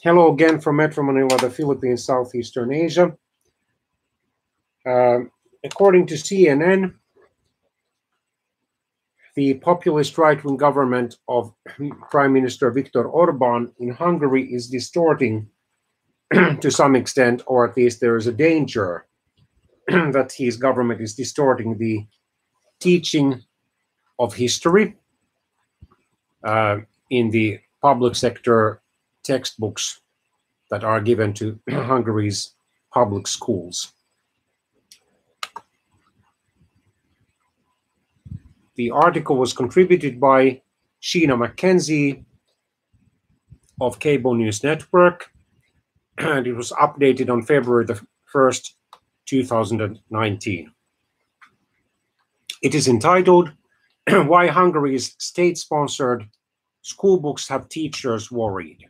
Hello again from Metro Manila, the Philippines, Southeastern Asia. According to CNN, the populist right-wing government of Prime Minister Viktor Orban in Hungary is distorting to some extent, or at least there is a danger that his government is distorting the teaching of history in the public sector textbooks that are given to Hungary's public schools. The article was contributed by Sheena Mackenzie of Cable News Network, and it was updated on February the 1st, 2019. It is entitled, Why Hungary's State-Sponsored School Books Have Teachers Worried.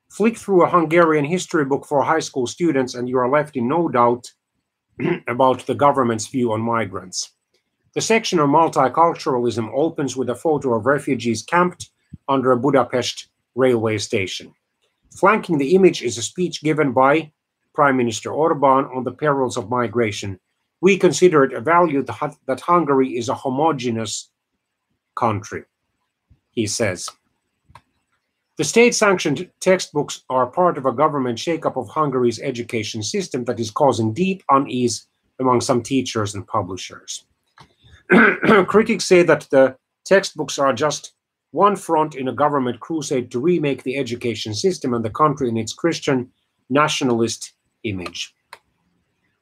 Flick through a Hungarian history book for high school students and you are left in no doubt about the government's view on migrants. The section on multiculturalism opens with a photo of refugees camped under a Budapest railway station. Flanking the image is a speech given by Prime Minister Orban on the perils of migration. We consider it a value that Hungary is a homogeneous country, he says. The state-sanctioned textbooks are part of a government shakeup of Hungary's education system that is causing deep unease among some teachers and publishers. Critics say that the textbooks are just one front in a government crusade to remake the education system and the country in its Christian nationalist image.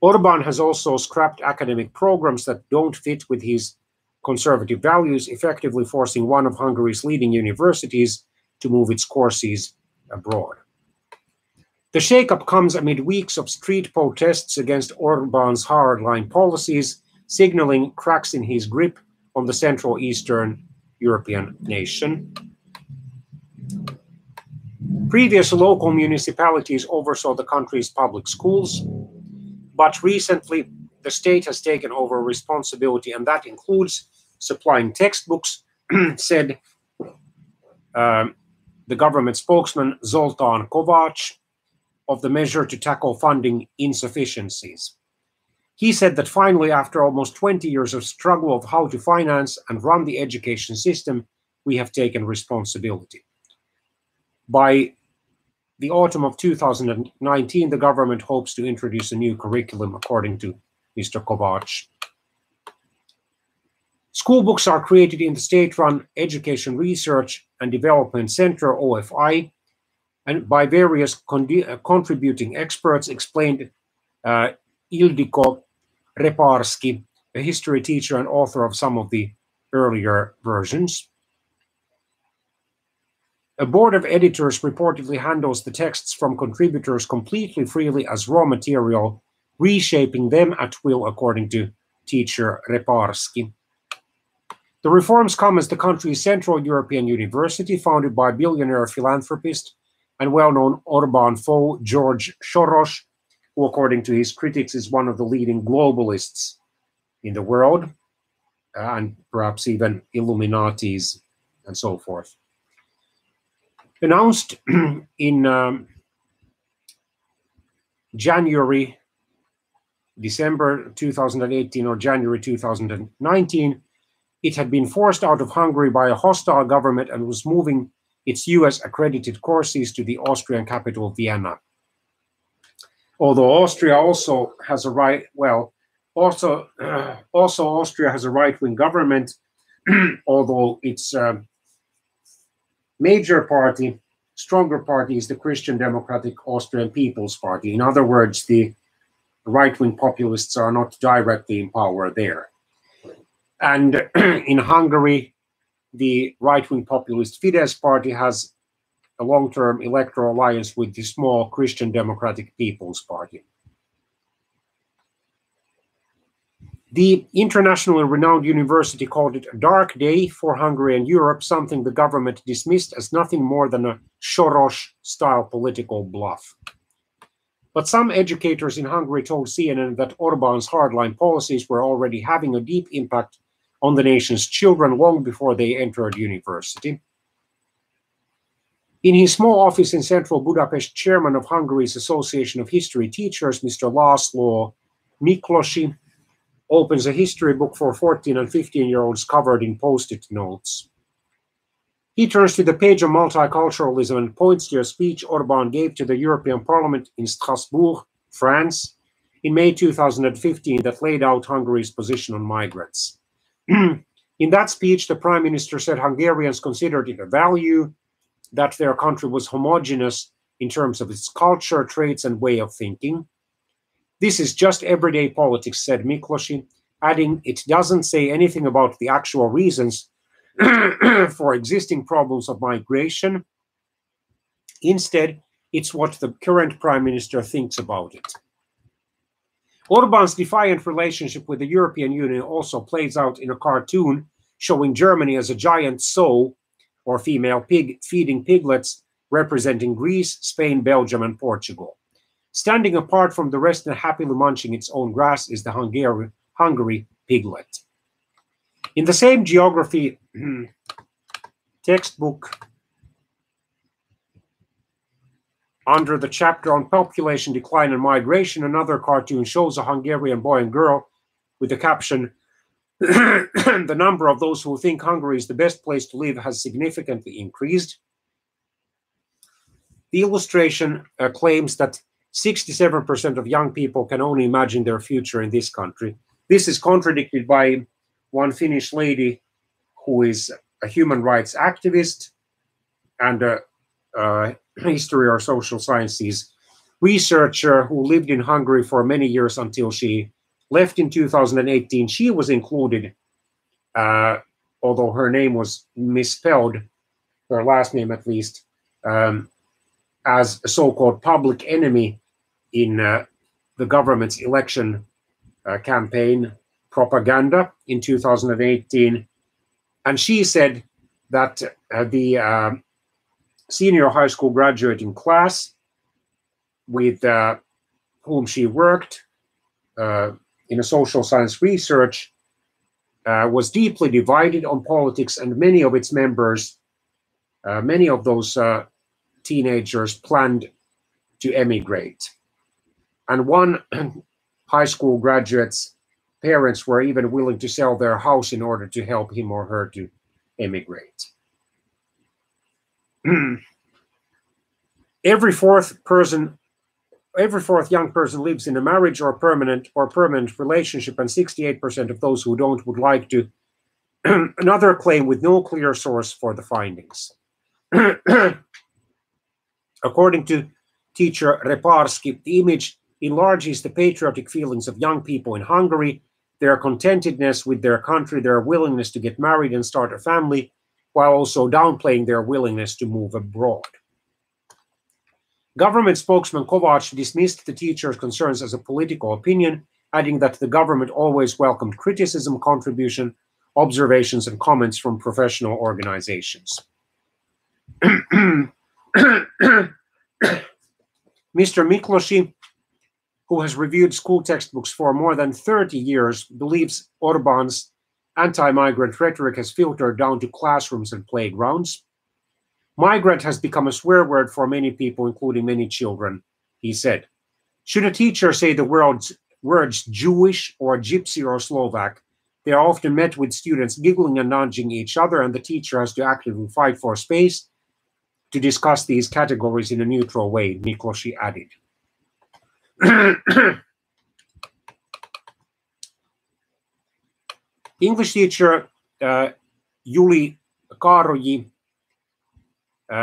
Orban has also scrapped academic programs that don't fit with his conservative values, effectively forcing one of Hungary's leading universities to move its courses abroad. The shakeup comes amid weeks of street protests against Orban's hardline policies, signaling cracks in his grip on the Central Eastern European nation. Previous local municipalities oversaw the country's public schools, but recently the state has taken over responsibility, and that includes supplying textbooks, said the government spokesman Zoltán Kovács of the measure to tackle funding insufficiencies. He said that finally, after almost 20 years of struggle of how to finance and run the education system, we have taken responsibility. By the autumn of 2019, the government hopes to introduce a new curriculum, according to Mr. Kovács. School books are created in the state-run Education Research and Development Center, OFI, and by various contributing experts, explained Ildiko Reparski, a history teacher and author of some of the earlier versions. A board of editors reportedly handles the texts from contributors completely freely as raw material, reshaping them at will, according to teacher Reparski. The reforms come as the country's Central European University, founded by billionaire philanthropist and well-known Orban foe George Soros, who, according to his critics, is one of the leading globalists in the world, and perhaps even Illuminatis and so forth. Announced in December 2018 or January 2019, it had been forced out of Hungary by a hostile government and was moving its US-accredited courses to the Austrian capital, Vienna. Although Austria also has a Austria has a right-wing government, although its major party, stronger party, is the Christian Democratic Austrian People's Party. In other words, the right-wing populists are not directly in power there. And in Hungary, the right-wing populist Fidesz party has a long-term electoral alliance with the small Christian Democratic People's Party. The internationally renowned university called it a dark day for Hungary and Europe, something the government dismissed as nothing more than a Soros-style political bluff. But some educators in Hungary told CNN that Orban's hardline policies were already having a deep impact on the nation's children long before they entered university. In his small office in central Budapest, chairman of Hungary's Association of History Teachers, Mr. László Miklósi, opens a history book for 14 and 15-year-olds covered in post-it notes. He turns to the page on multiculturalism and points to a speech Orban gave to the European Parliament in Strasbourg, France, in May 2015 that laid out Hungary's position on migrants. In that speech, the Prime Minister said Hungarians considered it a value that their country was homogeneous in terms of its culture, traits, and way of thinking. This is just everyday politics, said Miklósi, adding it doesn't say anything about the actual reasons for existing problems of migration. Instead, it's what the current Prime Minister thinks about it. Orban's defiant relationship with the European Union also plays out in a cartoon showing Germany as a giant sow, or female pig, feeding piglets, representing Greece, Spain, Belgium, and Portugal. Standing apart from the rest and happily munching its own grass is the Hungary piglet. In the same geography textbook, under the chapter on population decline and migration, another cartoon shows a Hungarian boy and girl with the caption, "The number of those who think Hungary is the best place to live has significantly increased." The illustration claims that 67% of young people can only imagine their future in this country. This is contradicted by one Finnish lady who is a human rights activist and a history or social sciences researcher who lived in Hungary for many years until she left in 2018. She was included, although her name was misspelled, her last name at least, as a so-called public enemy in the government's election campaign propaganda in 2018. And she said that the senior high school graduating class with whom she worked in a social science research was deeply divided on politics, and many of its members, many of those teenagers planned to emigrate. And one high school graduate's parents were even willing to sell their house in order to help him or her to emigrate. Every fourth young person lives in a marriage or permanent relationship, and 68% of those who don't would like to. Another claim with no clear source for the findings. According to teacher Reparski, the image enlarges the patriotic feelings of young people in Hungary, their contentedness with their country, their willingness to get married and start a family, while also downplaying their willingness to move abroad. Government spokesman Kovács dismissed the teacher's concerns as a political opinion, adding that the government always welcomed criticism, contribution, observations, and comments from professional organizations. Mr. Miklósi, who has reviewed school textbooks for more than 30 years, believes Orban's anti-migrant rhetoric has filtered down to classrooms and playgrounds. Migrant has become a swear word for many people, including many children, he said. Should a teacher say the words Jewish or Gypsy or Slovak, they are often met with students giggling and nudging each other, and the teacher has to actively fight for space to discuss these categories in a neutral way, Miklósi added. English teacher Juli Karoyi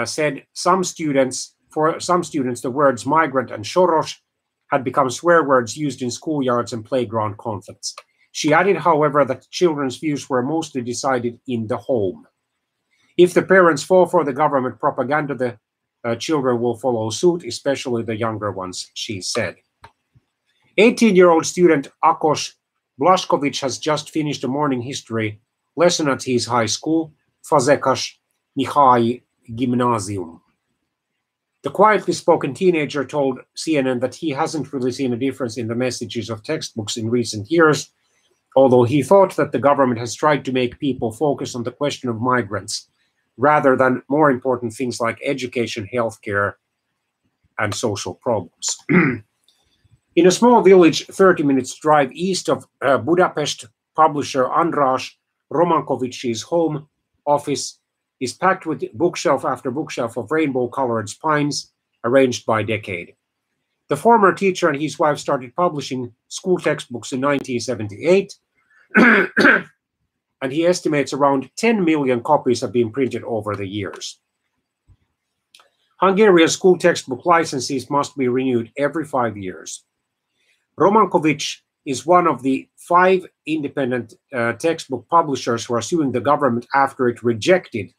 said for some students, the words migrant and soros had become swear words used in schoolyards and playground conflicts. She added, however, that children's views were mostly decided in the home. If the parents fall for the government propaganda, the children will follow suit, especially the younger ones, she said. 18-year-old student Akos Blašković has just finished a morning history lesson at his high school, Fazekas Mihai Gymnasium. The quietly spoken teenager told CNN that he hasn't really seen a difference in the messages of textbooks in recent years, although he thought that the government has tried to make people focus on the question of migrants, rather than more important things like education, healthcare, and social problems. In a small village 30 minutes drive east of Budapest, publisher András Romankovic's home office is packed with bookshelf after bookshelf of rainbow-colored spines arranged by decade. The former teacher and his wife started publishing school textbooks in 1978, and he estimates around 10 million copies have been printed over the years. Hungarian school textbook licenses must be renewed every 5 years. Romankovic is one of the 5 independent textbook publishers who are suing the government after it rejected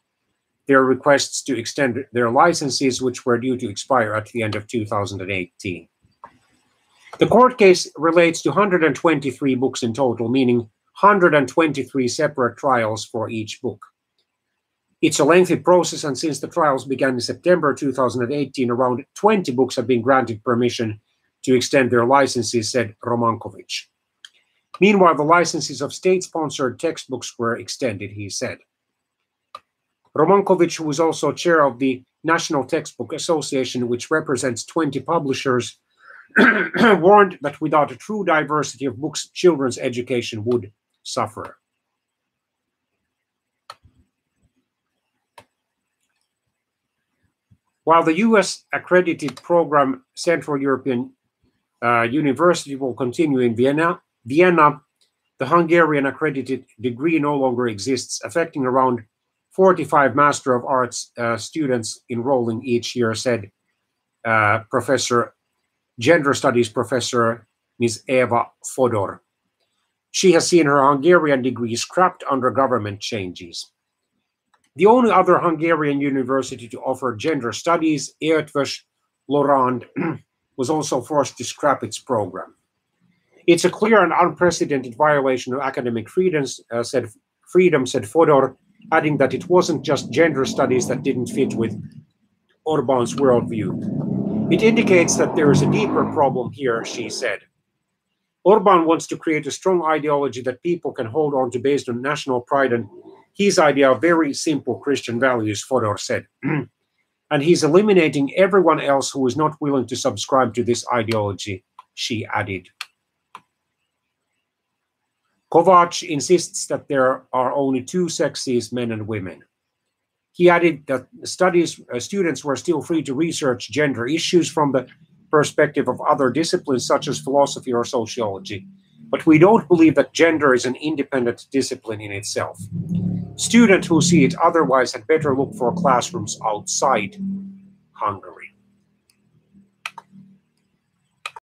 their requests to extend their licenses, which were due to expire at the end of 2018. The court case relates to 123 books in total, meaning 123 separate trials for each book. It's a lengthy process, and since the trials began in September 2018, around 20 books have been granted permission to extend their licenses, said Romankovic. Meanwhile, the licenses of state-sponsored textbooks were extended, he said. Romankovic, who is also chair of the National Textbook Association, which represents 20 publishers, warned that without a true diversity of books, children's education would suffer. While the US accredited program Central European University will continue in Vienna, the Hungarian accredited degree no longer exists, affecting around 45 Master of Arts students enrolling each year, said Gender Studies Professor Ms. Eva Fodor. She has seen her Hungarian degree scrapped under government changes. The only other Hungarian university to offer gender studies, Eötvös Lorand, was also forced to scrap its program. It's a clear and unprecedented violation of academic freedoms, said Fodor, adding that it wasn't just gender studies that didn't fit with Orban's worldview. It indicates that there is a deeper problem here, she said. Orban wants to create a strong ideology that people can hold on to based on national pride and his idea of very simple Christian values, Fodor said. And he's eliminating everyone else who is not willing to subscribe to this ideology, she added. Kovac insists that there are only 2 sexes, men and women. He added that students were still free to research gender issues from the perspective of other disciplines such as philosophy or sociology, but we don't believe that gender is an independent discipline in itself. Students who see it otherwise had better look for classrooms outside Hungary.